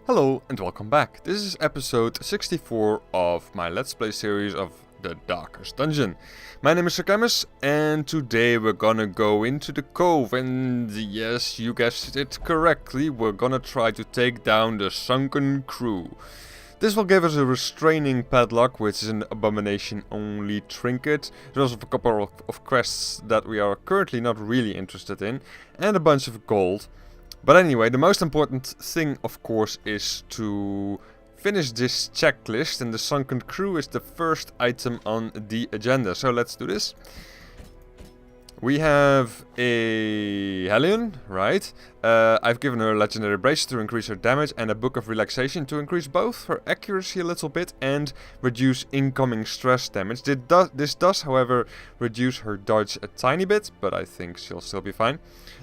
Hello and welcome back. This is episode 64 of my Let's Play series of The Darkest Dungeon. My name is Sakamis and today we're gonna go into the cove and yes, you guessed it correctly, we're gonna try to take down the sunken crew. This will give us a restraining padlock, which is an abomination only trinket. There's also a couple of quests that we are currently not really interested in, and a bunch of gold. But anyway, the most important thing, of course, is to finish this checklist, and the sunken crew is the first item on the agenda. So let's do this. We have a Hellion, right? I've given her a legendary bracelet to increase her damage and a book of relaxation to increase both her accuracy a little bit and reduce incoming stress damage. This does, however, reduce her dodge a tiny bit, but I think she'll still be fine.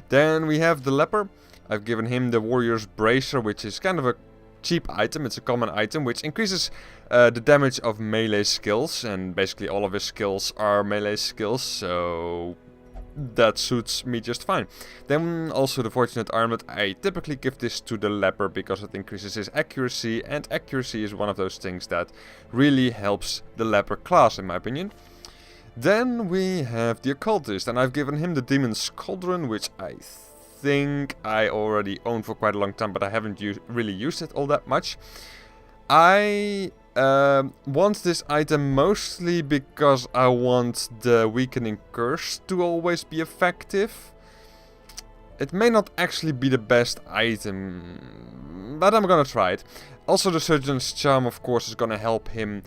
Then we have the leper. I've given him the warrior's bracer, which is kind of a cheap item. It's a common item which increases the damage of melee skills, and basically all of his skills are melee skills, so that suits me just fine. Then also the fortunate armlet. I typically give this to the leper because it increases his accuracy, and accuracy is one of those things that really helps the leper class in my opinion. Then we have the occultist, and I've given him the demon's cauldron, which I think I already own for quite a long time, but I haven't really used it all that much. I want this item mostly because I want the weakening curse to always be effective. It may not actually be the best item, but I'm gonna try it. Also, the surgeon's charm, of course, is gonna help him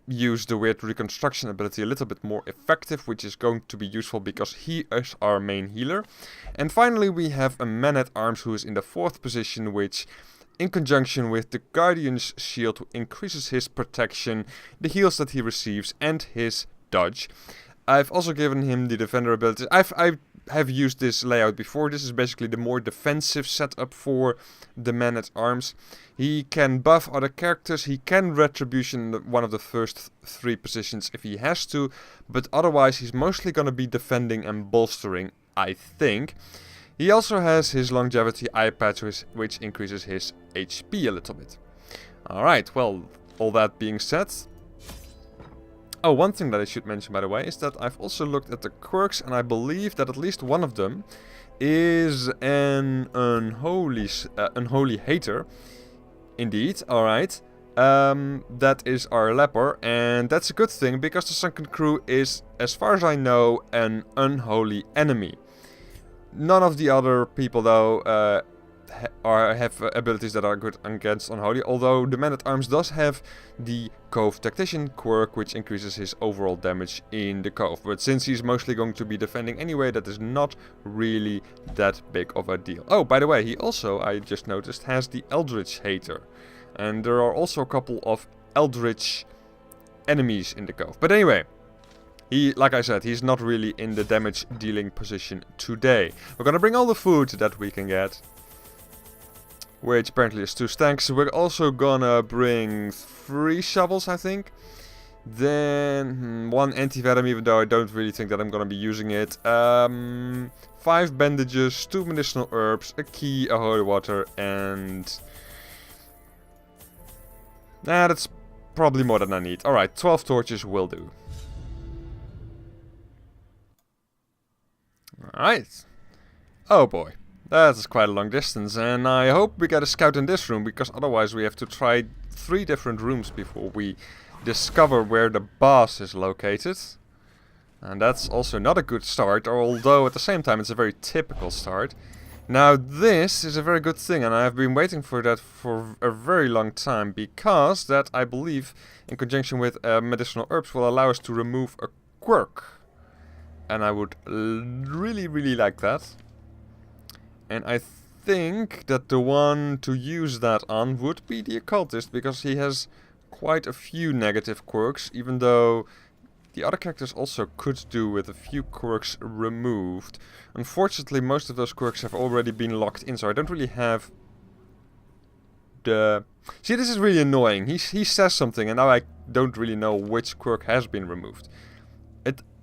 use the weird reconstruction ability a little bit more effective, which is going to be useful because he is our main healer. And finally we have a man-at-arms who is in the 4th position, which in conjunction with the guardian's shield increases his protection, the heals that he receives, and his dodge. I've also given him the defender ability. I have used this layout before. This is basically the more defensive setup for the man-at-arms. He can buff other characters, he can retribution one of the first 3 positions if he has to, but otherwise he's mostly gonna be defending and bolstering, I think. He also has his longevity eye patch, which increases his HP a little bit. Alright, well, all that being said... Oh, one thing that I should mention, by the way, is that I've also looked at the quirks, and I believe that at least one of them is an unholy hater. Indeed, alright. That is our leper, and that's a good thing, because the sunken crew is, as far as I know, an unholy enemy. None of the other people, though, have abilities that are good against unholy, although the man-at-arms does have the Cove Tactician quirk, which increases his overall damage in the Cove. But since he's mostly going to be defending anyway, that is not really that big of a deal. Oh, by the way, he also, I just noticed, has the Eldritch Hater. And there are also a couple of Eldritch enemies in the Cove. But anyway, like I said, he's not really in the damage dealing position today. We're gonna bring all the food that we can get, which apparently is 2 stacks. We're also gonna bring 3 shovels, I think. Then 1 antivenom, even though I don't really think that I'm gonna be using it. 5 bandages, 2 medicinal herbs, a key, a holy water, and... Nah, that's probably more than I need. Alright, 12 torches will do. Alright. Oh boy. That's quite a long distance, and I hope we get a scout in this room, because otherwise we have to try 3 different rooms before we discover where the boss is located. And that's also not a good start, although at the same time it's a very typical start. Now this is a very good thing, and I have been waiting for that for a very long time, because that, I believe, in conjunction with medicinal herbs, will allow us to remove a quirk. And I would really like that. And I think that the one to use that on would be the occultist, because he has quite a few negative quirks, even though the other characters also could do with a few quirks removed. Unfortunately, most of those quirks have already been locked in, so I don't really have the... See, this is really annoying. He says something, and now I don't really know which quirk has been removed.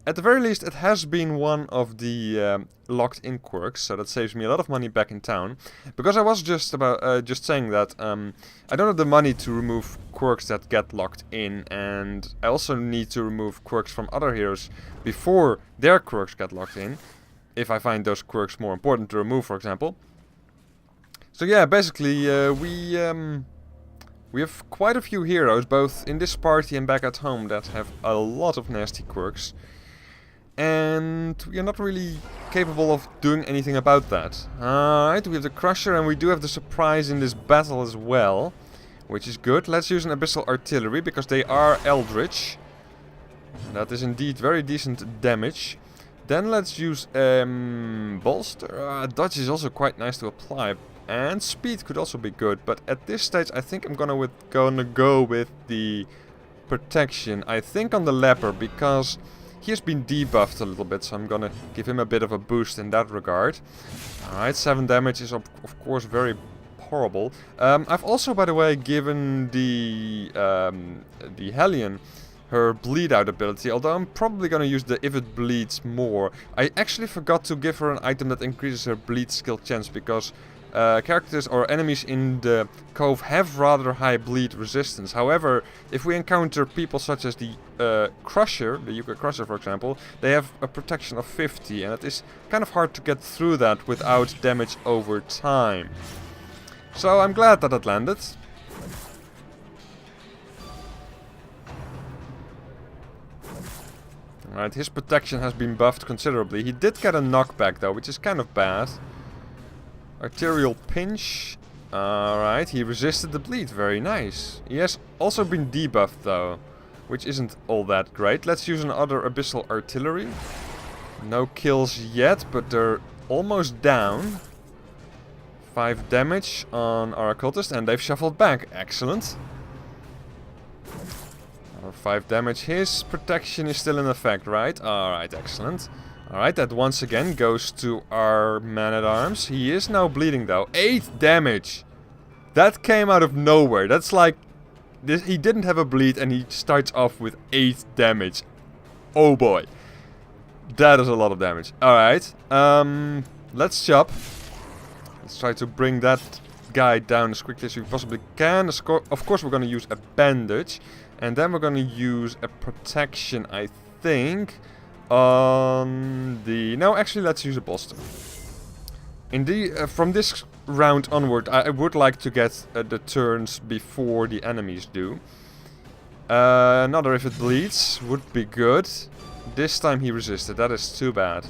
at the very least, it has been one of the locked-in quirks, so that saves me a lot of money back in town. Because I was just saying that I don't have the money to remove quirks that get locked in, and I also need to remove quirks from other heroes before their quirks get locked in, if I find those quirks more important to remove, for example. So yeah, basically we have quite a few heroes, both in this party and back at home, that have a lot of nasty quirks. And we are not really capable of doing anything about that. Alright, we have the Crusher and we do have the surprise in this battle as well, which is good. Let's use an Abyssal Artillery, because they are Eldritch. That is indeed very decent damage. Then let's use Bolster. Dodge is also quite nice to apply. And Speed could also be good, but at this stage I think I'm gonna go with the Protection. I think on the Leper, because he has been debuffed a little bit, so I'm gonna give him a bit of a boost in that regard. Alright, 7 damage is of course very horrible. I've also, by the way, given the Hellion her bleed out ability, although I'm probably gonna use the if it bleeds more. I actually forgot to give her an item that increases her bleed skill chance, because characters or enemies in the cove have rather high bleed resistance. However, if we encounter people such as the Crusher, the Yuka Crusher for example, they have a protection of 50, and it is kind of hard to get through that without damage over time. So I'm glad that it landed. Alright, his protection has been buffed considerably. He did get a knockback though, which is kind of bad. Arterial Pinch. Alright, he resisted the bleed. Very nice. He has also been debuffed though, which isn't all that great. Let's use another Abyssal Artillery. No kills yet, but they're almost down. 5 damage on our Occultist, and they've shuffled back. Excellent. Another 5 damage. His protection is still in effect, right? Alright, excellent. Alright, that once again goes to our man-at-arms. He is now bleeding though. 8 damage! That came out of nowhere. That's like... he didn't have a bleed and he starts off with 8 damage. Oh boy. That is a lot of damage. Alright, let's chop. Let's try to bring that guy down as quickly as we possibly can. Of course we're gonna use a bandage. And then we're gonna use a protection, I think, on the... No, actually, let's use a bolster. From this round onward, I would like to get the turns before the enemies do. Another if it bleeds would be good. This time he resisted. That is too bad.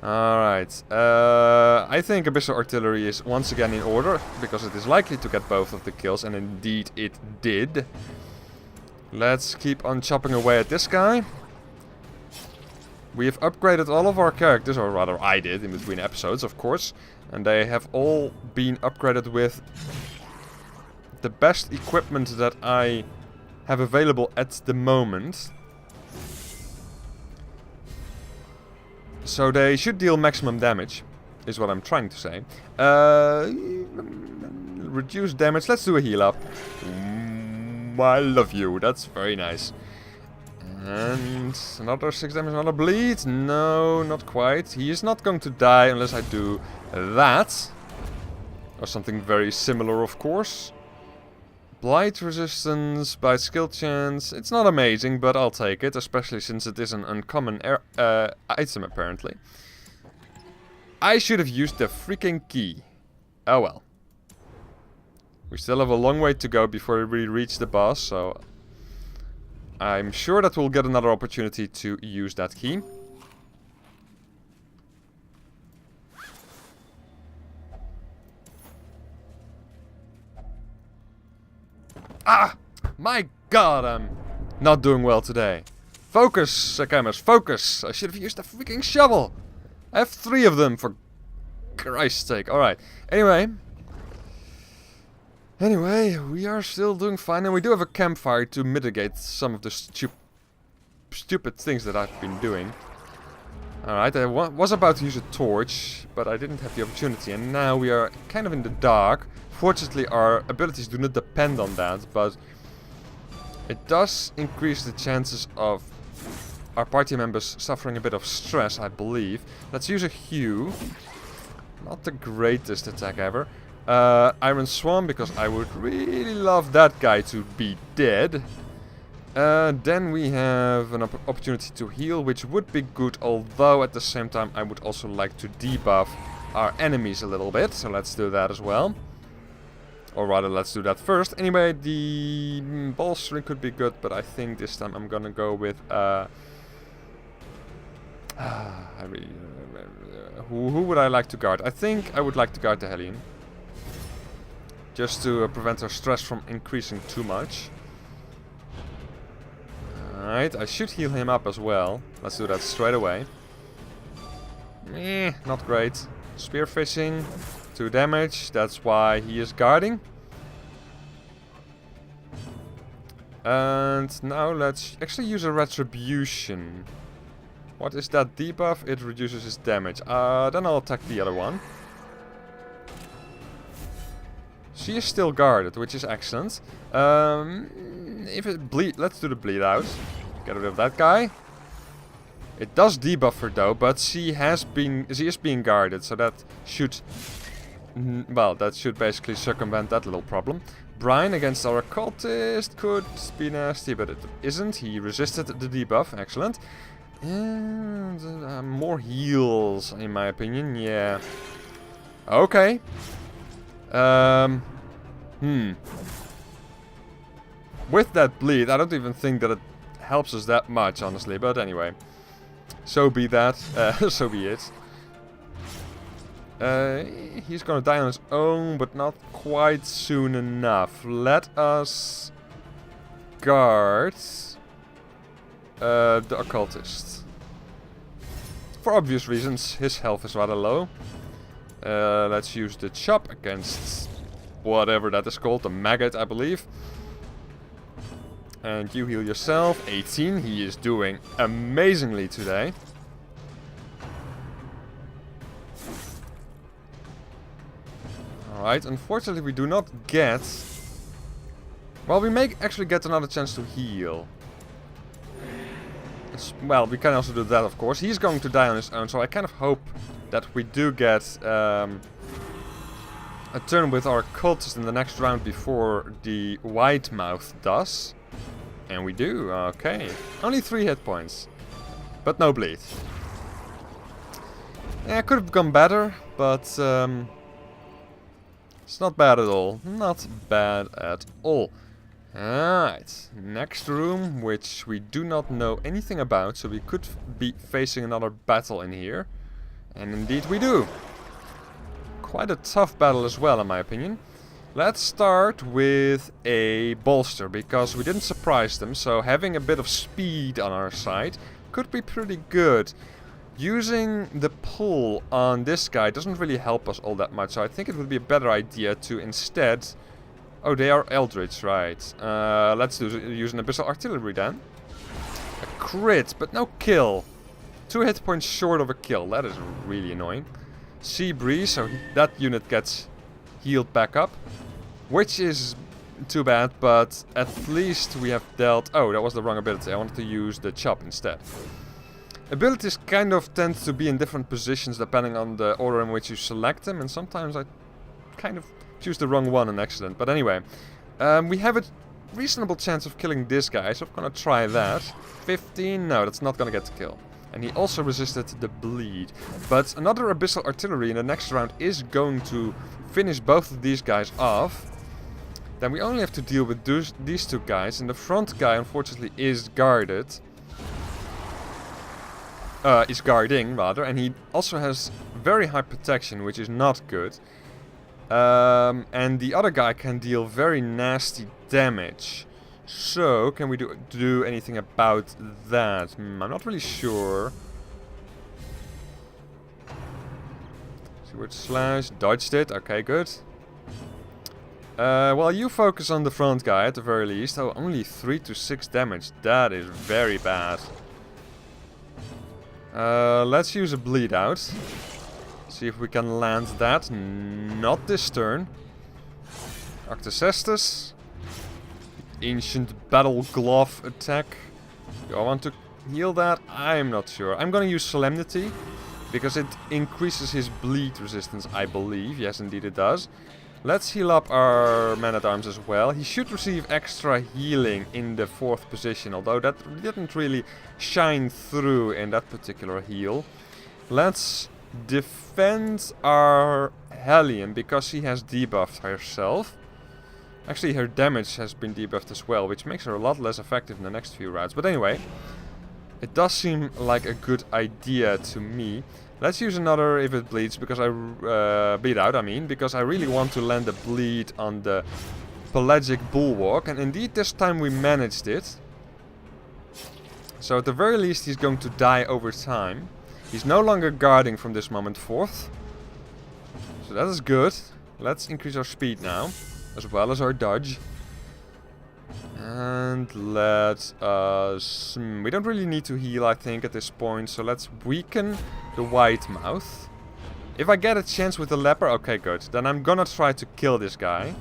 Alright. I think Abyssal Artillery is once again in order, because it is likely to get both of the kills, and indeed it did. Let's keep on chopping away at this guy. We have upgraded all of our characters, or rather I did, in between episodes, of course. And they have all been upgraded with the best equipment that I have available at the moment. So they should deal maximum damage, is what I'm trying to say. Reduce damage, let's do a heal up. I love you, that's very nice. And another 6 damage, another bleed. No, not quite. He is not going to die unless I do that. Or something very similar, of course. Blight resistance, blight skill chance. It's not amazing, but I'll take it. Especially since it is an uncommon item, apparently. I should have used the freaking key. Oh well. We still have a long way to go before we reach the boss, so... I'm sure that we'll get another opportunity to use that key. Ah! My god, I'm not doing well today. Focus, cameras, focus! I should have used a freaking shovel! I have 3 of them, for Christ's sake. Alright, Anyway, we are still doing fine, and we do have a campfire to mitigate some of the stupid things that I've been doing. Alright, I was about to use a torch, but I didn't have the opportunity, and now we are kind of in the dark. Fortunately, our abilities do not depend on that, but it does increase the chances of our party members suffering a bit of stress, I believe. Let's use a Hue. Not the greatest attack ever. Iron Swan, because I would really love that guy to be dead. Then we have an opportunity to heal, which would be good, although at the same time I would also like to debuff our enemies a little bit. So let's do that as well. Or rather, let's do that first. Anyway, the bolstering could be good, but I think this time I'm gonna go with... who would I like to guard? I think I would like to guard the Hellion. Just to prevent our stress from increasing too much. Alright, I should heal him up as well. Let's do that straight away. Not great. Spear fishing, 2 damage, that's why he is guarding. And now let's actually use a Retribution. What is that debuff? It reduces his damage. Then I'll attack the other one. She is still guarded, which is excellent. If it bleed, let's do the bleed out. Get rid of that guy. It does debuff her though, but she is being guarded, so that should, well, that should basically circumvent that little problem. Brian against our occultist could be nasty, but it isn't. He resisted the debuff, excellent. And more heals, in my opinion. Yeah. Okay. With that bleed, I don't even think that it helps us that much, honestly. But anyway, so be that. So be it. He's gonna die on his own, but not quite soon enough. Let us guard the occultist. For obvious reasons, his health is rather low. Let's use the chop against whatever that is called, the maggot, I believe. And you heal yourself. 18. He is doing amazingly today. Alright, unfortunately we do not get... Well, we may actually get another chance to heal. Well, we can also do that, of course. He's going to die on his own, so I kind of hope that we do get a turn with our cultist in the next round before the White Mouth does. And we do, okay. Only 3 hit points, but no bleed. Yeah, could have gone better, but it's not bad at all. Not bad at all. Alright, next room, which we do not know anything about, so we could be facing another battle in here. And indeed we do. Quite a tough battle as well, in my opinion. Let's start with a bolster, because we didn't surprise them, so having a bit of speed on our side could be pretty good. Using the pull on this guy doesn't really help us all that much, so I think it would be a better idea to instead... Oh, they are Eldritch, right. Let's use an Abyssal Artillery then. A crit, but no kill. 2 hit points short of a kill, that is really annoying. Sea Breeze, so that unit gets healed back up. Which is too bad, but at least we have dealt... Oh, that was the wrong ability. I wanted to use the chop instead. Abilities kind of tend to be in different positions depending on the order in which you select them, and sometimes I kind of choose the wrong one on accident. But anyway, we have a reasonable chance of killing this guy, so I'm gonna try that. 15? No, that's not gonna get the kill. And he also resisted the bleed. But another Abyssal Artillery in the next round is going to finish both of these guys off. Then we only have to deal with these 2 guys, and the front guy unfortunately is guarded. Is guarding, rather, and he also has very high protection, which is not good. And the other guy can deal very nasty damage. So, can we do anything about that? I'm not really sure. Sword slash, dodged it, okay, good. Well, you focus on the front guy at the very least. Oh, only 3 to 6 damage, that is very bad. Let's use a bleed out. See if we can land that. Not this turn. Arcticestus. Ancient Battle Glove attack. Do I want to heal that? I'm not sure. I'm gonna use Solemnity, because it increases his bleed resistance, I believe. Yes, indeed it does. Let's heal up our man-at-arms as well. He should receive extra healing in the 4th position, although that didn't really shine through in that particular heal. Let's defend our Hellion, because she has debuffed herself. Actually, her damage has been debuffed as well, which makes her a lot less effective in the next few rounds. But anyway, it does seem like a good idea to me. Let's use another if it bleeds, because bleed out, because I really want to land a bleed on the Pelagic Bulwark. And indeed, this time we managed it. So at the very least, he's going to die over time. He's no longer guarding from this moment forth. So that is good. Let's increase our speed now, as well as our dodge. And let us... we don't really need to heal, I think, at this point. So let's weaken the White Mouth. If I get a chance with the Leper, okay, good. Then I'm gonna try to kill this guy.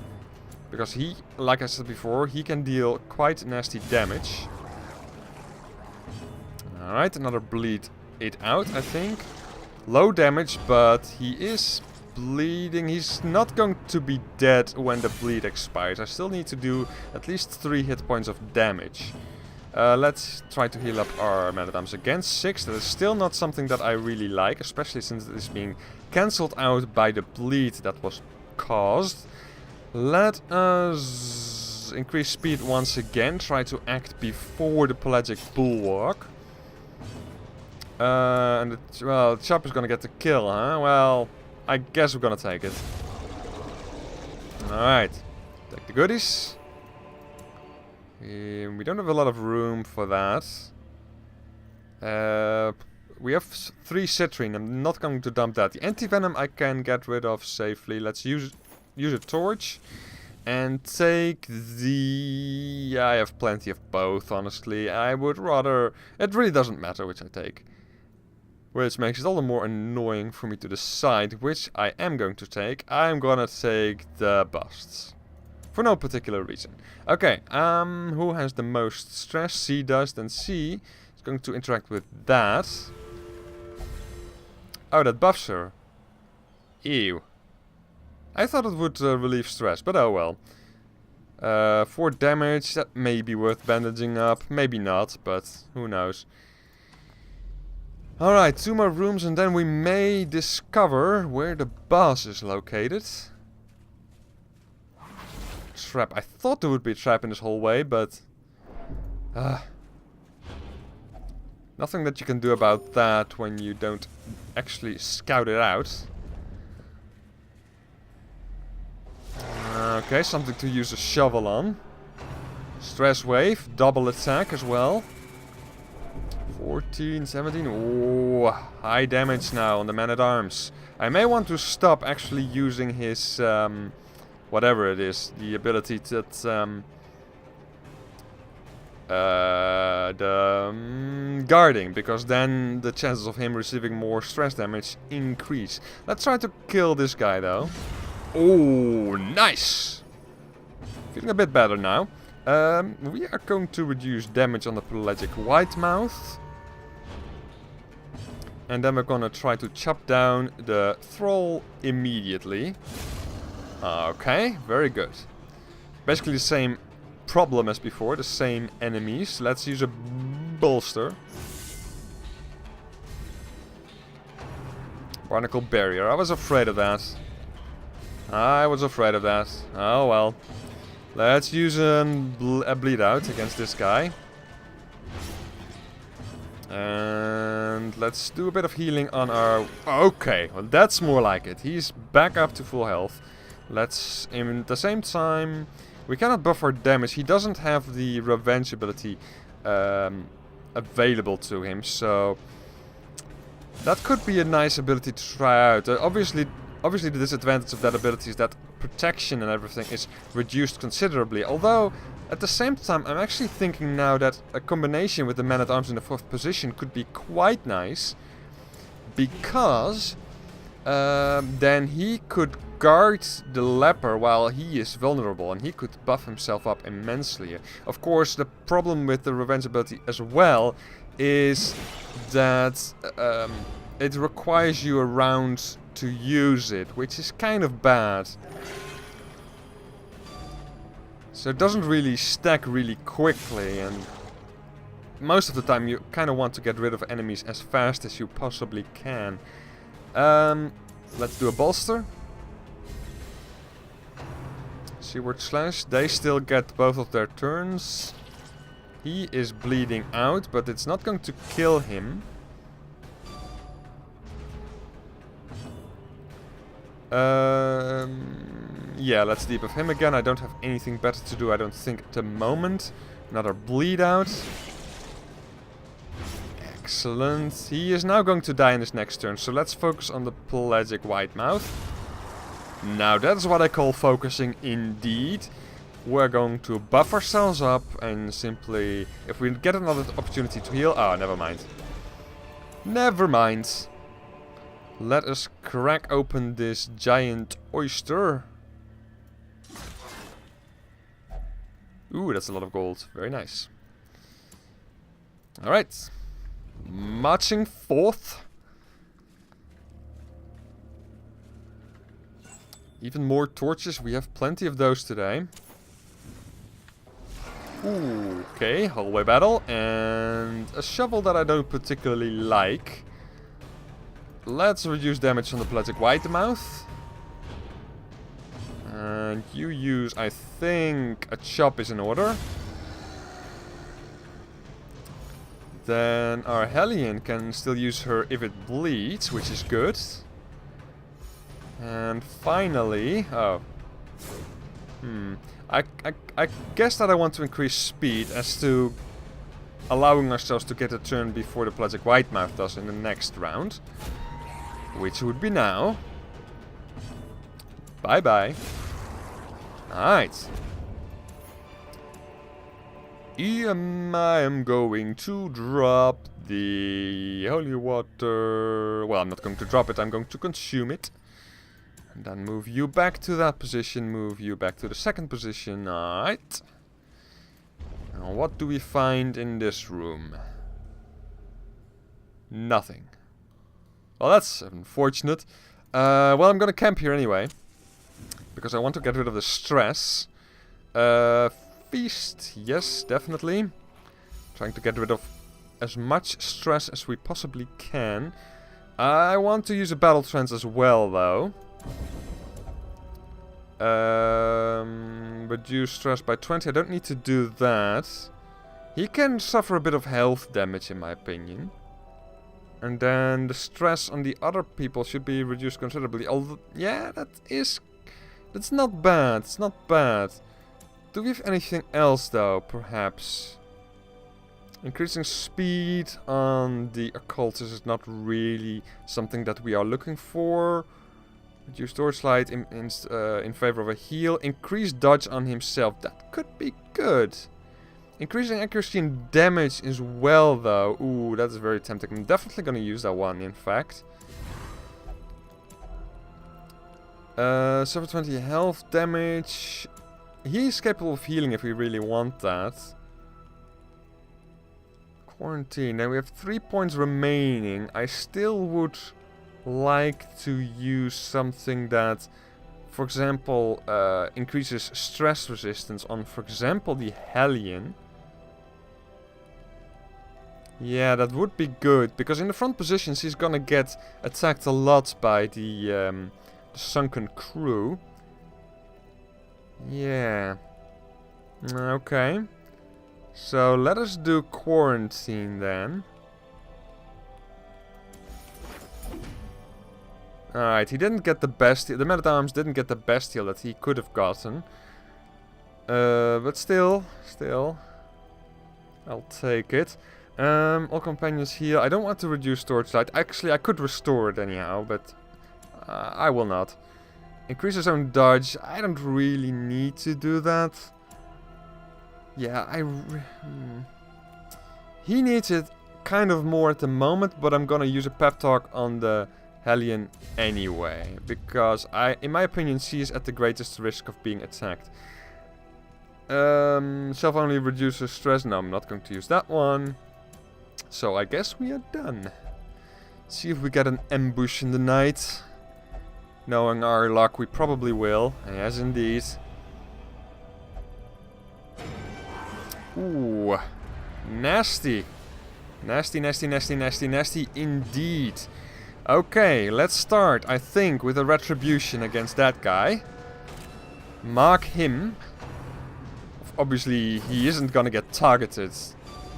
Because he, like I said before, he can deal quite nasty damage. Alright, another bleed it out, I think. Low damage, but he is bleeding. He's not going to be dead when the bleed expires. I still need to do at least 3 hit points of damage. Let's try to heal up our man-at-arms again. 6, that is still not something that I really like, especially since it is being cancelled out by the bleed that was caused. Let us increase speed once again. Try to act before the Pelagic Bulwark. And well, Chopper's gonna get the kill, huh? Well, I guess we're gonna take it. Alright. Take the goodies. We don't have a lot of room for that. We have 3 citrine. I'm not going to dump that. The anti-venom I can get rid of safely. Let's use a torch. And take the... yeah, I have plenty of both, honestly. I would rather... it really doesn't matter which I take. Which makes it all the more annoying for me to decide which I am going to take. I'm gonna take the busts. For no particular reason. Okay, who has the most stress? C does, then C is going to interact with that. Oh, that buffs her. Ew. I thought it would relieve stress, but oh well. 4 damage, that may be worth bandaging up. Maybe not, but who knows. Alright, 2 more rooms and then we may discover where the boss is located. Trap. I thought there would be a trap in this hallway, but... nothing that you can do about that when you don't actually scout it out. Okay, something to use a shovel on. Stress wave, double attack as well. 14, 17, oh, high damage now on the man-at-arms. I may want to stop actually using his, whatever it is, the ability that, guarding, because then the chances of him receiving more stress damage increase. Let's try to kill this guy though. Oh, nice! Feeling a bit better now. We are going to reduce damage on the Pelagic White Mouth. And then we're gonna try to chop down the Thrall immediately. Okay, very good. Basically the same problem as before, the same enemies. Let's use a bolster. Barnacle Barrier, I was afraid of that. I was afraid of that. Oh well. Let's use a bleed out against this guy. And let's do a bit of healing on our... okay, well that's more like it. He's back up to full health. Let's, in the same time... we cannot buff our damage. He doesn't have the revenge ability available to him, so... that could be a nice ability to try out. Obviously the disadvantage of that ability is that protection and everything is reduced considerably. Although, at the same time, I'm actually thinking now that a combination with the man-at-arms in the 4th position could be quite nice. Because then he could guard the leper while he is vulnerable, and he could buff himself up immensely. Of course, the problem with the revenge ability as well is that it requires you a round to use it, which is kind of bad. So it doesn't really stack really quickly, and most of the time you kind of want to get rid of enemies as fast as you possibly can. Let's do a bolster. Seaward slash. They still get both of their turns. He is bleeding out, but it's not going to kill him. Yeah, let's debuff him again. I don't have anything better to do, I don't think, at the moment. Another bleed out. Excellent. He is now going to die in his next turn, so let's focus on the pelagic white mouth. Now that's what I call focusing indeed. We're going to buff ourselves up and simply, if we get another opportunity to heal... Oh, never mind. Never mind. Let us crack open this giant oyster. Ooh, that's a lot of gold. Very nice. Alright. Marching forth. Even more torches. We have plenty of those today. Ooh, okay, hallway battle. And a shovel that I don't particularly like. Let's reduce damage on the pelagic white mouth. And you use, I think, a chop is in order. Then our Hellion can still use her if it bleeds, which is good. And finally... Oh. I guess that I want to increase speed as to allowing ourselves to get a turn before the pelagic white mouth does in the next round. Which would be now. Bye-bye. Alright. I am going to drop the holy water. Well, I'm not going to drop it, I'm going to consume it. And then move you back to that position, move you back to the second position. Alright. Now what do we find in this room? Nothing. Well, that's unfortunate. Well, I'm gonna camp here anyway. Because I want to get rid of the stress. Feast, yes, definitely. Trying to get rid of as much stress as we possibly can. I want to use a battle trance as well, though. Reduce stress by 20. I don't need to do that. He can suffer a bit of health damage, in my opinion. And then the stress on the other people should be reduced considerably. Although, yeah, that's not bad. It's not bad. Do we have anything else, though, perhaps? Increasing speed on the occultist is not really something that we are looking for. Reduce torchlight in favor of a heal. Increase dodge on himself. That could be good. Increasing accuracy and damage as well, though. Ooh, that's very tempting. I'm definitely going to use that one, in fact. Suffer 20 health damage. He's capable of healing if we really want that. Quarantine. Now we have 3 points remaining. I still would like to use something that, for example, increases stress resistance on, for example, the Hellion. Yeah, that would be good, because in the front positions he's gonna get attacked a lot by the sunken crew. Yeah. Okay. So let us do quarantine then. Alright, he didn't get the best heal. The Man-at-Arms didn't get the best heal that he could have gotten. But still. I'll take it. All companions heal. I don't want to reduce torchlight. Actually, I could restore it anyhow, but I will not. Increase his own dodge. I don't really need to do that. Yeah, he needs it kind of more at the moment, but I'm gonna use a pep talk on the Hellion anyway, because in my opinion, she is at the greatest risk of being attacked. Self only reduces stress. No, I'm not going to use that one. so I guess we are done. See if we get an ambush in the night. Knowing our luck, we probably will. Yes, indeed. Ooh. Nasty. Nasty, nasty, nasty, nasty, nasty indeed. Okay, let's start, I think, with a retribution against that guy. Mark him. Obviously, he isn't gonna get targeted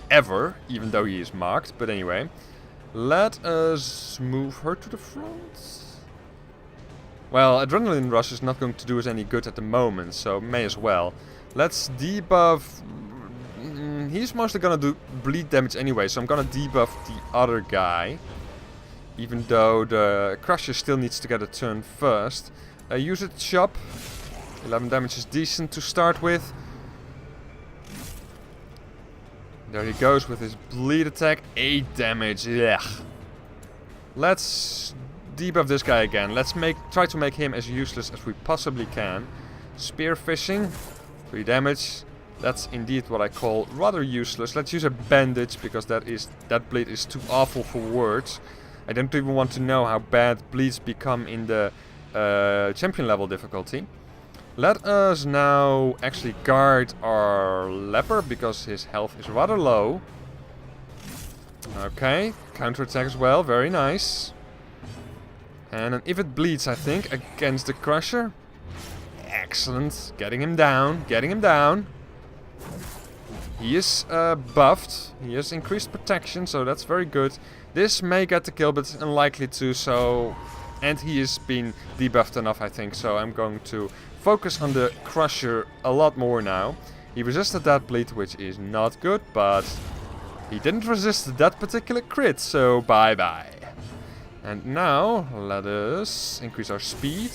ever, even though he is marked. But anyway, let us move her to the front. Well, Adrenaline Rush is not going to do us any good at the moment, so may as well. Let's debuff... he's mostly gonna do bleed damage anyway, so I'm gonna debuff the other guy. Even though the Crusher still needs to get a turn first. Use it, Chop. 11 damage is decent to start with. There he goes with his bleed attack. 8 damage. Yeah. Let's debuff this guy again. Let's try to make him as useless as we possibly can. Spear fishing. 3 damage. That's indeed what I call rather useless. Let's use a bandage because that bleed is too awful for words. I don't even want to know how bad bleeds become in the champion level difficulty. Let us now actually guard our leper because his health is rather low. Okay, counterattack as well, very nice. And an if it bleeds, I think, against the Crusher. Excellent, getting him down, getting him down. He is buffed, he has increased protection, so that's very good. This may get the kill, but it's unlikely to, so... And he is being debuffed enough, I think, so I'm going to focus on the Crusher a lot more now. He resisted that bleed, which is not good, but he didn't resist that particular crit, so bye-bye. And now, let us increase our speed.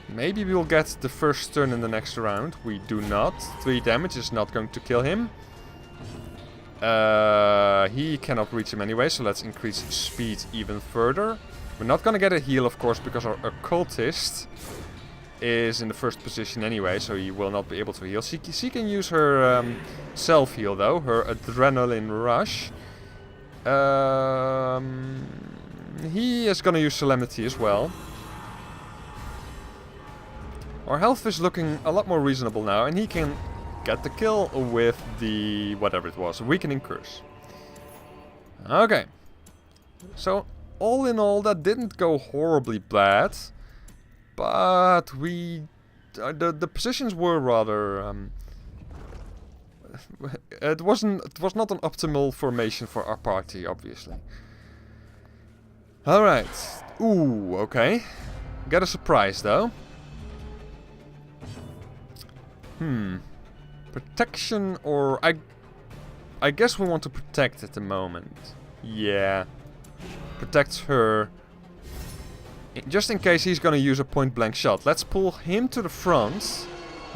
Maybe we'll get the first turn in the next round. We do not. 3 damage is not going to kill him. He cannot reach him anyway, so let's increase speed even further. We're not gonna get a heal, of course, because our occultist is in the first position anyway, so he will not be able to heal. She can use her self-heal, though, her adrenaline rush. He is gonna use Solemnity as well. Our health is looking a lot more reasonable now, and he can get the kill with the, whatever it was, Weakening Curse. Okay. So, all in all, that didn't go horribly bad. But we... the positions were rather... it was not an optimal formation for our party, obviously. Alright. Ooh, okay. Get a surprise, though. Protection or... I guess we want to protect at the moment. Yeah. Protects her. Just in case he's gonna use a point-blank shot. Let's pull him to the front.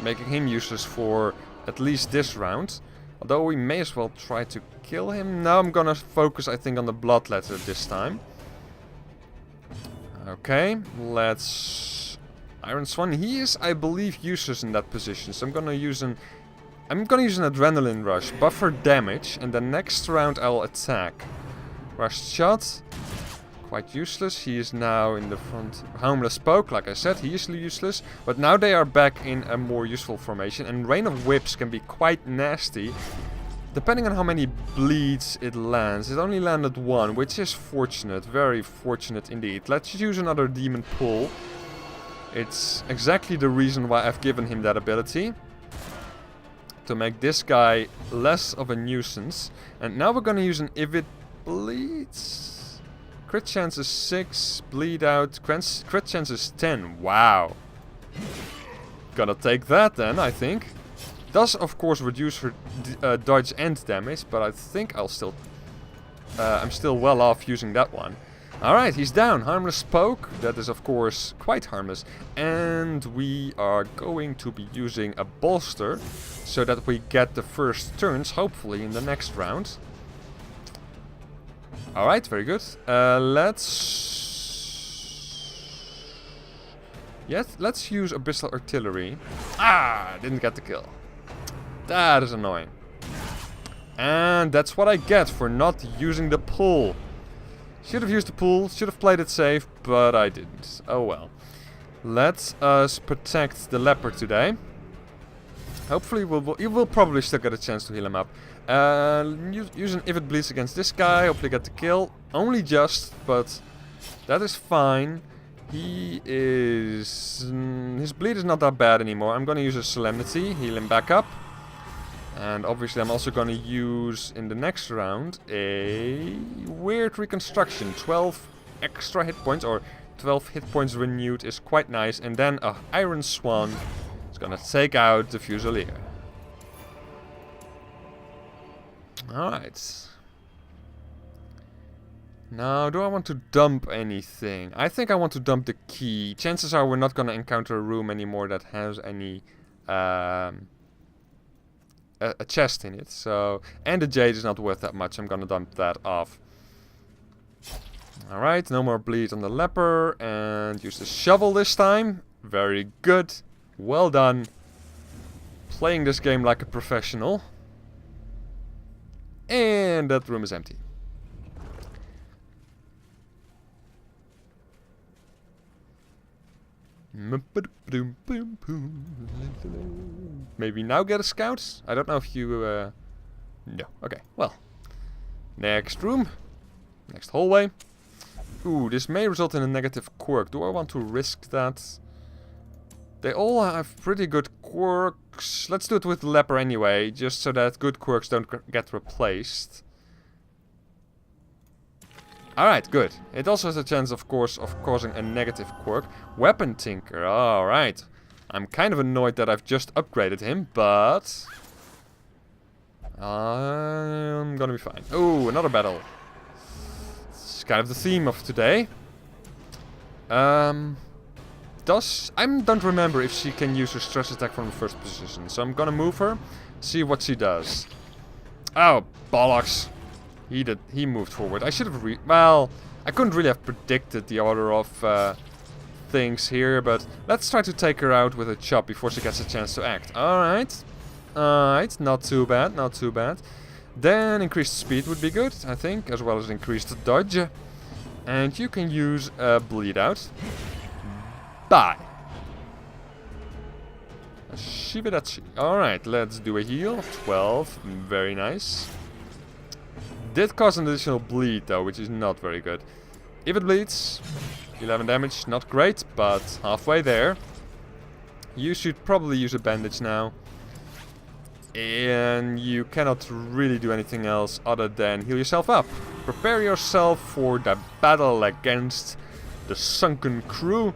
Making him useless for at least this round. Although we may as well try to kill him. Now I'm gonna focus, I think, on the Bloodletter this time. Okay, let's... Iron Swan. He is, I believe, useless in that position. So I'm gonna use an Adrenaline Rush. Buffer damage. And the next round I'll attack. Rushed Shot. Quite useless. He is now in the front. Harmless Poke, like I said, he is useless. But now they are back in a more useful formation. And Rain of Whips can be quite nasty. Depending on how many bleeds it lands. It only landed 1, which is fortunate. Very fortunate indeed. Let's use another Demon Pull. It's exactly the reason why I've given him that ability. To make this guy less of a nuisance. And now we're gonna use an If It Bleeds. Crit chance is 6, bleed out, crit chance is 10. Wow. Gonna take that then, I think. Does of course reduce her dodge and damage, but I think I'm still well off using that one. Alright, he's down. Harmless Poke. That is of course quite harmless. And we are going to be using a Bolster so that we get the first turns, hopefully, in the next round. Alright, very good. Let's use Abyssal Artillery. Ah, didn't get the kill. That is annoying. And that's what I get for not using the pull. Should have used the pull, should have played it safe, but I didn't. Oh well. Let us protect the leopard today. Hopefully you will probably still get a chance to heal him up. Using if it bleeds against this guy, hopefully get the kill. Only just, but that is fine. He is... his bleed is not that bad anymore. I'm gonna use a Solemnity, heal him back up. And obviously I'm also gonna use, in the next round, a weird reconstruction. 12 extra hit points, or 12 hit points renewed is quite nice. And then a Iron Swan is gonna take out the Fusilier. Alright. Now, do I want to dump anything? I think I want to dump the key. Chances are we're not gonna encounter a room anymore that has any... a chest in it, so... And the jade is not worth that much, I'm gonna dump that off. Alright, no more bleed on the leper, and use the shovel this time. Very good. Well done. Playing this game like a professional. And that room is empty. Maybe now get a scout? I don't know if you... No. Okay, well. Next room. Next hallway. Ooh, this may result in a negative quirk. Do I want to risk that? They all have pretty good quirks. Let's do it with the leper anyway, just so that good quirks don't get replaced. Alright, good. It also has a chance, of course, of causing a negative quirk. Weapon Tinker, alright. I'm kind of annoyed that I've just upgraded him, but... I'm gonna be fine. Ooh, another battle. It's kind of the theme of today. I don't remember if she can use her stress attack from the first position, so I'm gonna move her, see what she does. Oh, bollocks. He moved forward. I should have well, I couldn't really have predicted the order of things here, but let's try to take her out with a chop before she gets a chance to act. Alright. Alright, not too bad, not too bad. Then increased speed would be good, I think, as well as increased dodge. And you can use bleed out. Bye. Shividachi. Alright, let's do a heal. 12, very nice. Did cause an additional bleed though, which is not very good. If it bleeds, 11 damage, not great, but halfway there. You should probably use a bandage now. And you cannot really do anything else other than heal yourself up. Prepare yourself for the battle against the sunken crew.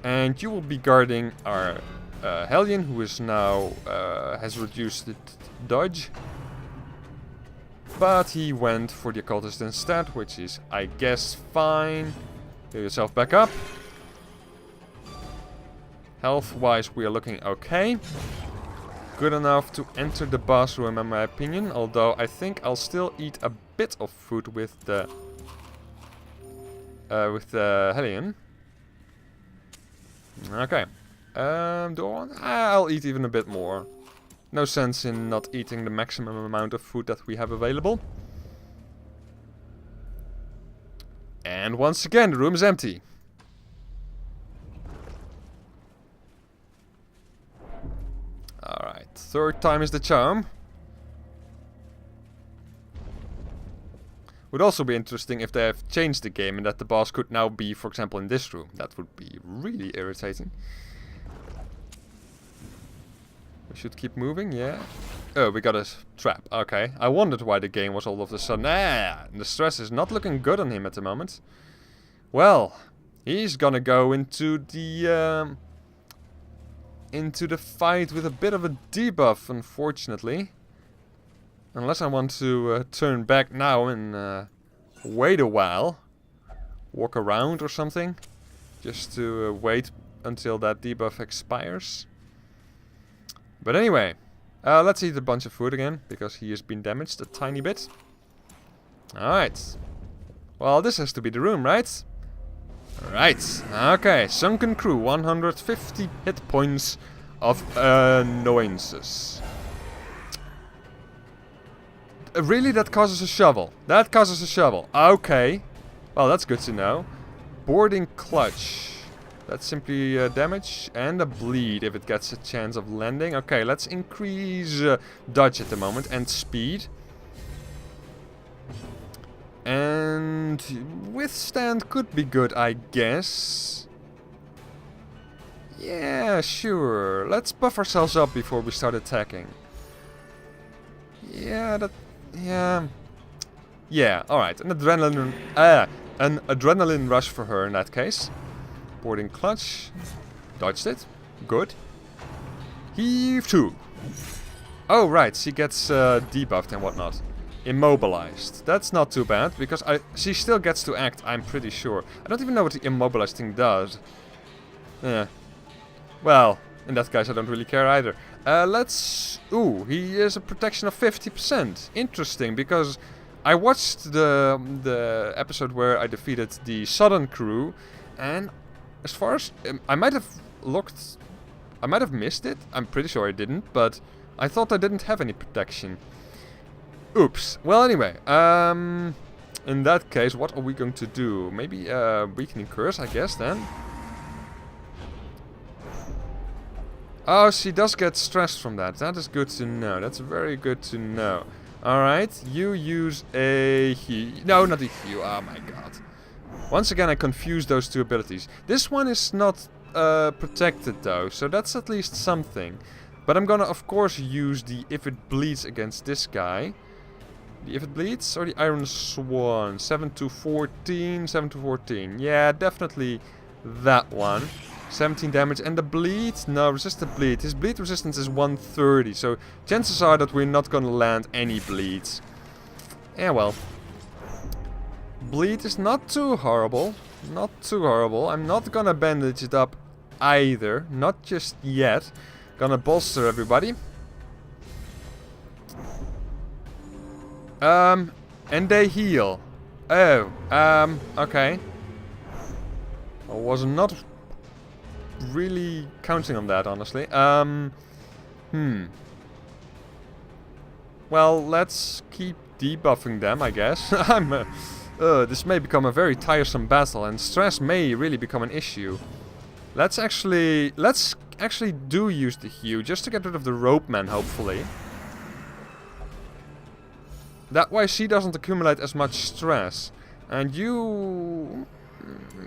And you will be guarding our Hellion, who is now has reduced the dodge. But he went for the occultist instead, which is, I guess, fine. Heal yourself back up. Health-wise, we are looking okay. Good enough to enter the boss room, in my opinion. Although, I think I'll still eat a bit of food with the Hellion. Okay. Do I want? I'll eat even a bit more. No sense in not eating the maximum amount of food that we have available. And once again, the room is empty. Alright, third time is the charm. Would also be interesting if they have changed the game and that the boss could now be, for example, in this room. That would be really irritating. We should keep moving, yeah. Oh, we got a trap. Okay. I wondered why the game was all of a sudden... the stress is not looking good on him at the moment. Well, he's gonna go into the fight with a bit of a debuff, unfortunately. Unless I want to turn back now and wait a while. Walk around or something. Just to wait until that debuff expires. But anyway, let's eat a bunch of food again, because he has been damaged a tiny bit. Alright. Well, this has to be the room, right? Right. Okay, Sunken Crew, 150 hit points of annoyances. Really, that causes a shovel. That causes a shovel. Okay. Well, that's good to know. Boarding clutch. That's simply damage and a bleed if it gets a chance of landing. Okay, let's increase dodge at the moment and speed. And withstand could be good, I guess. Yeah, sure. Let's buff ourselves up before we start attacking. Yeah, Yeah, alright. An adrenaline rush for her in that case. Boarding clutch. Dodged it. Good. Heave 2. Oh, right. She gets debuffed and whatnot. Immobilized. That's not too bad, because she still gets to act, I'm pretty sure. I don't even know what the immobilized thing does. Well, in that case I don't really care either. Let's... Ooh, he is a protection of 50%. Interesting, because I watched the episode where I defeated the Southern crew, and as far as... I might have missed it. I'm pretty sure I didn't, but I thought I didn't have any protection. Oops. Well, anyway, in that case, what are we going to do? Maybe weakening curse, I guess, then. Oh, she does get stressed from that. That is good to know. That's very good to know. Alright, you use a heal. No, not a heal. Oh my god. Once again, I confused those two abilities. This one is not protected, though, so that's at least something. But I'm gonna, of course, use the if it bleeds against this guy. The if it bleeds or the Iron Swan? 7 to 14, 7 to 14. Yeah, definitely that one. 17 damage. And the bleed? No, resist the bleed. His bleed resistance is 130. So chances are that we're not gonna land any bleeds. Yeah, well. Bleed is not too horrible. Not too horrible. I'm not gonna bandage it up either. Not just yet. Gonna bolster everybody. And they heal. Oh, okay. I was not really counting on that, honestly. Well, let's keep debuffing them, I guess. This may become a very tiresome battle, and stress may really become an issue. Let's actually do use the heal, just to get rid of the rope man, hopefully. That way she doesn't accumulate as much stress. And you...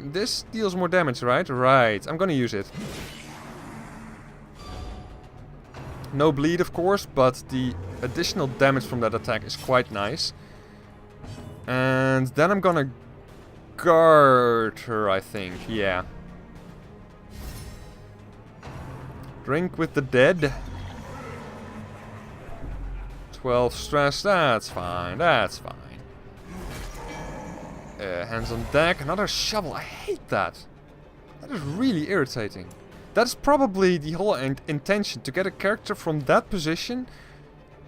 This deals more damage, right? Right, I'm gonna use it. No bleed, of course, but the additional damage from that attack is quite nice. And then I'm gonna guard her, I think. Yeah. Drink with the dead. 12 stress, that's fine, that's fine. Hands on deck, another shovel, I hate that. That is really irritating. That's probably the whole intention, to get a character from that position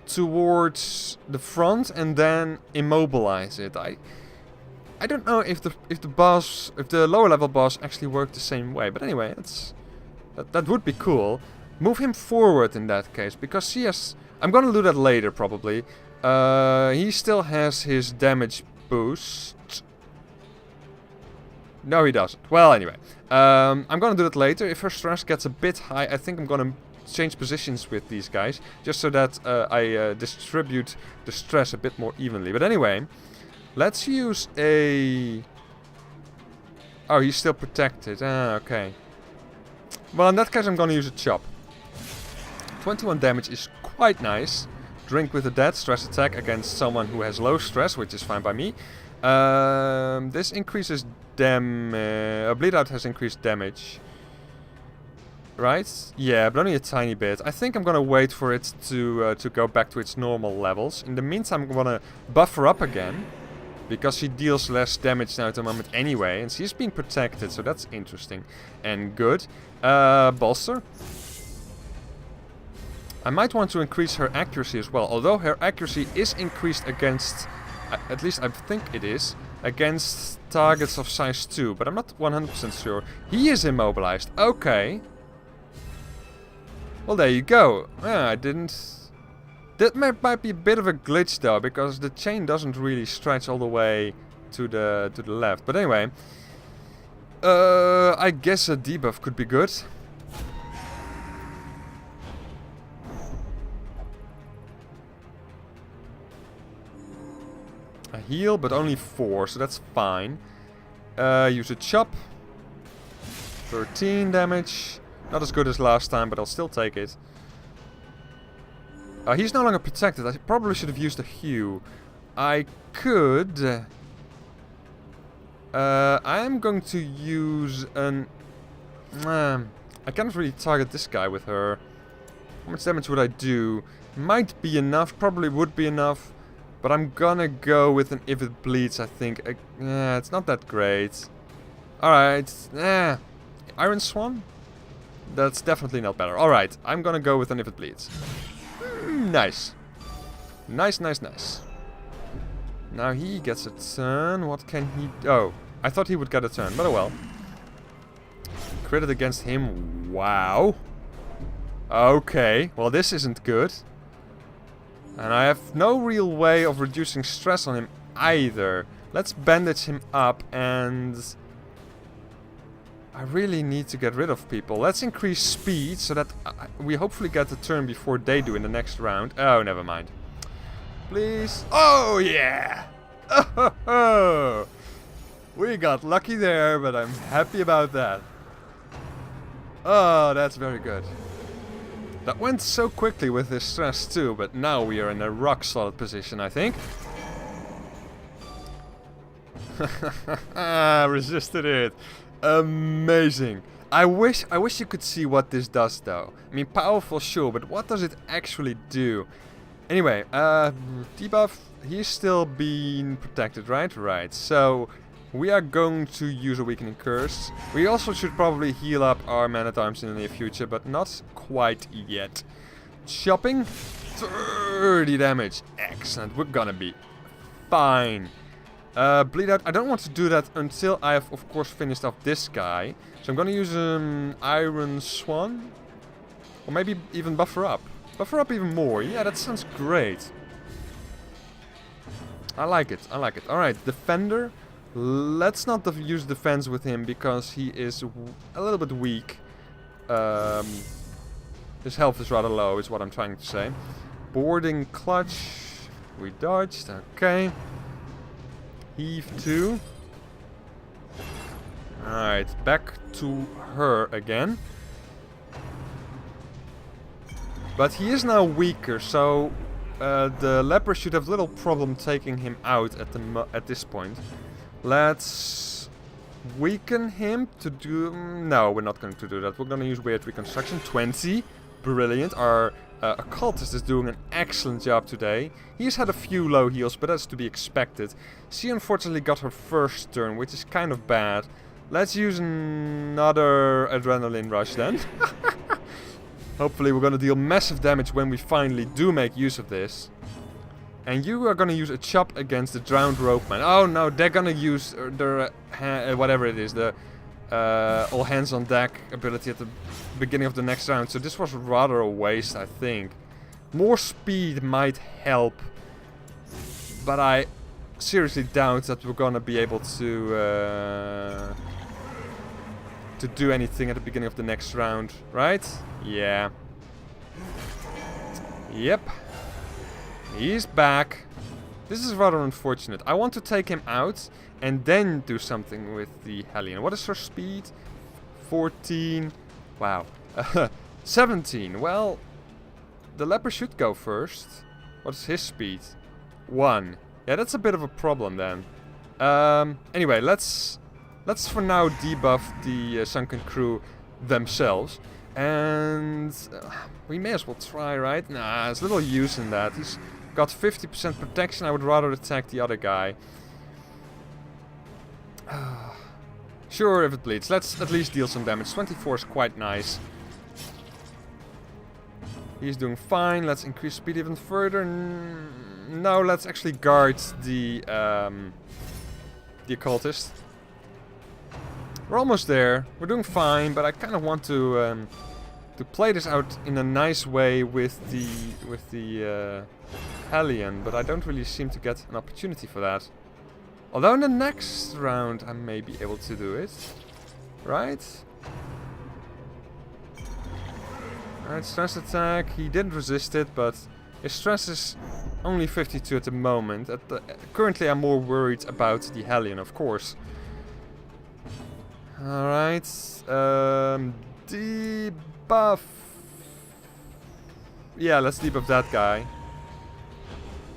towards the front and then immobilize it. I don't know if the lower level boss actually worked the same way, but anyway, that would be cool. Move him forward in that case, because he has... I'm gonna do that later, probably. He still has his damage boost. No, he doesn't. Well, anyway. I'm gonna do that later. If her stress gets a bit high, I think I'm gonna change positions with these guys, just so that I distribute the stress a bit more evenly. But anyway, let's use a... Oh, he's still protected. Ah, okay. Well, in that case, I'm gonna use a chop. 21 damage is quite nice. Drink with the dead, stress attack against someone who has low stress, which is fine by me. This increases bleed out has increased damage. Right? Yeah, but only a tiny bit. I think I'm gonna wait for it to go back to its normal levels. In the meantime, I'm gonna buff her up again, because she deals less damage now at the moment anyway, and she's being protected, so that's interesting and good. Bolster. I might want to increase her accuracy as well, although her accuracy is increased against, at least I think it is, against targets of size 2, but I'm not 100% sure. He is immobilized. Okay. Well, there you go. Yeah, I didn't That might be a bit of a glitch though, because the chain doesn't really stretch all the way to the left. But anyway, I guess a debuff could be good. A heal, but only 4, so that's fine. Use a chop. 13 damage. Not as good as last time, but I'll still take it. He's no longer protected. I probably should have used a hew. I could... I am going to use an... I can't really target this guy with her. How much damage would I do? Might be enough, probably would be enough. But I'm gonna go with an if it bleeds, I think. Yeah, it's not that great. Alright, Iron Swan? That's definitely not better. Alright, I'm gonna go with an if it bleeds. Nice. Nice, nice, nice. Now he gets a turn. What can he... Oh, I thought he would get a turn, but oh well. Critted against him. Wow. Okay, well this isn't good. And I have no real way of reducing stress on him either. Let's bandage him up, and... I really need to get rid of people. Let's increase speed so that we hopefully get the turn before they do in the next round. Oh, never mind. Please. Oh, yeah! Oh, we got lucky there, but I'm happy about that. Oh, that's very good. That went so quickly with his stress too, but now we are in a rock solid position, I think. Resisted it. Amazing. I wish you could see what this does though. I mean, powerful sure, but what does it actually do? Anyway, debuff, he's still being protected, right? Right. So we are going to use a weakening curse. We also should probably heal up our man-at-arms in the near future, but not quite yet. Chopping, 30 damage. Excellent. We're gonna be fine. Bleed out. I don't want to do that until I have, of course, finished off this guy. So I'm gonna use an Iron Swan. Or maybe even buffer up. Buffer up even more. Yeah, that sounds great. I like it. I like it. Alright, Defender. Let's not use defense with him because he is a little bit weak. His health is rather low, is what I'm trying to say. Boarding Clutch. We dodged. Okay. Heave 2. Alright, back to her again. But he is now weaker, so the leper should have little problem taking him out at this point. Let's weaken him to do... No, we're not going to do that. We're going to use Weird Reconstruction. 20. Brilliant. Our occultist is doing an excellent job today. He's had a few low heals, but that's to be expected. She unfortunately got her first turn, which is kind of bad. Let's use another adrenaline rush then. Hopefully we're going to deal massive damage when we finally do make use of this. And you are going to use a chop against the drowned rope man. Oh no, they're going to use their whatever it is, the all hands on deck ability at the beginning of the next round. So this was rather a waste, I think. More speed might help, but I seriously doubt that we're going to be able to do anything at the beginning of the next round, right? Yeah. Yep. He's back. This is rather unfortunate. I want to take him out and then do something with the Hellion. What is her speed? 14. Wow. 17. Well, the leper should go first. What's his speed? 1. Yeah, that's a bit of a problem then. Anyway, let's for now debuff the Sunken Crew themselves. And we may as well try, right? Nah, there's little use in that. He's got 50% protection. I would rather attack the other guy. Sure, if it bleeds. Let's at least deal some damage. 24 is quite nice. He's doing fine. Let's increase speed even further. No, let's actually guard the occultist. We're almost there. We're doing fine, but I kind of want to to play this out in a nice way with the Hellion, but I don't really seem to get an opportunity for that. Although in the next round I may be able to do it. Right? Alright, stress attack. He didn't resist it, but his stress is only 52 at the moment. Currently I'm more worried about the Hellion, of course. Alright. Debuff. Yeah, let's debuff that guy.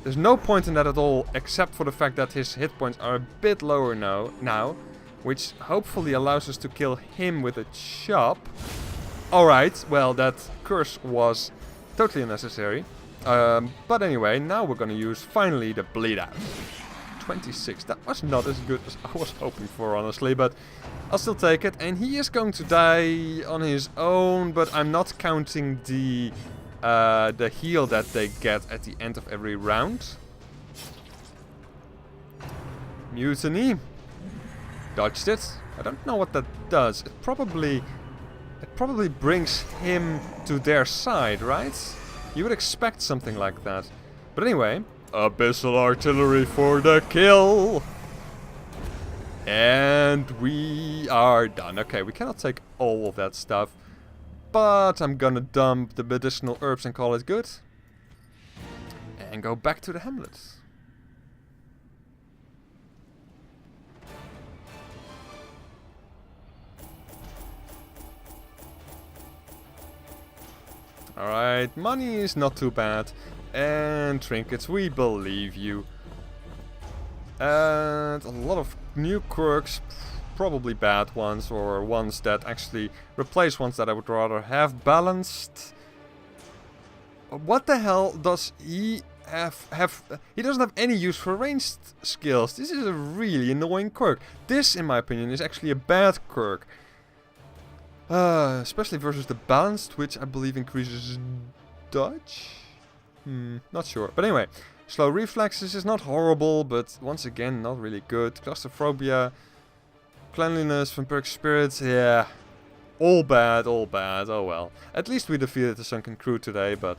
There's no point in that at all, except for the fact that his hit points are a bit lower now, which hopefully allows us to kill him with a chop. Alright, well, that curse was totally unnecessary. But anyway, now we're gonna use, finally, the bleed out. 26, that was not as good as I was hoping for, honestly, but I'll still take it. And he is going to die on his own, but I'm not counting the heal that they get at the end of every round. Mutiny. Dodged it. I don't know what that does. It probably brings him to their side, right? You would expect something like that. But anyway, Abyssal Artillery for the kill. And we are done. Okay, we cannot take all of that stuff. But I'm gonna dump the medicinal herbs and call it good. And go back to the hamlet. Alright, money is not too bad. And trinkets, we believe you. And a lot of new quirks. Probably bad ones, or ones that actually replace ones that I would rather have balanced. What the hell does he have? He doesn't have any use for ranged skills. This is a really annoying quirk. This, in my opinion, is actually a bad quirk. Especially versus the balanced, which I believe increases dodge? Not sure. But anyway, slow reflexes is not horrible, but once again, not really good. Claustrophobia. Cleanliness, vampiric spirits, yeah. All bad, oh well. At least we defeated the sunken crew today, but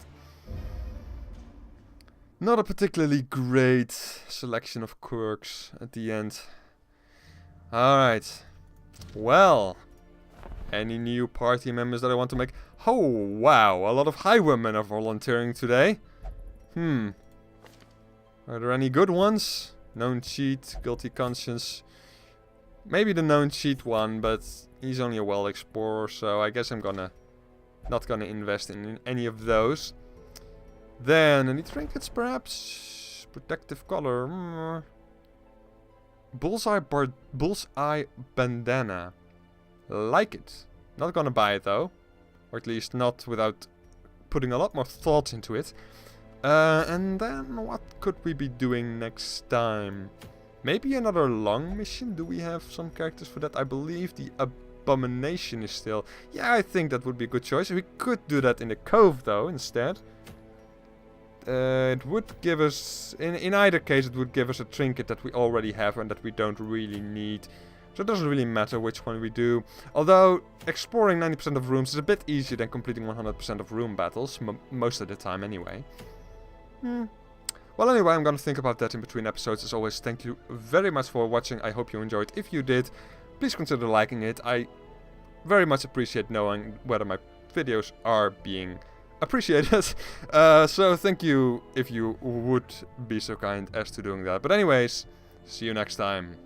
not a particularly great selection of quirks at the end. Alright. Well, any new party members that I want to make? Oh, wow, a lot of highwaymen are volunteering today. Are there any good ones? Known cheat, guilty conscience. Maybe the known cheat one, but he's only a well explorer, so I guess I'm not gonna invest in any of those. Then any trinkets, perhaps? Protective color. Bullseye bandana. Like it. Not gonna buy it though, or at least not without putting a lot more thought into it. And then what could we be doing next time? Maybe another long mission? Do we have some characters for that? I believe the Abomination is still... Yeah, I think that would be a good choice. We could do that in the Cove, though, instead. It would give us... In either case, it would give us a trinket that we already have and that we don't really need. So it doesn't really matter which one we do. Although, exploring 90% of rooms is a bit easier than completing 100% of room battles. Most of the time, anyway. Well, anyway, I'm gonna think about that in between episodes. As always, thank you very much for watching. I hope you enjoyed. If you did, please consider liking it. I very much appreciate knowing whether my videos are being appreciated. So thank you if you would be so kind as to doing that. But anyways, see you next time.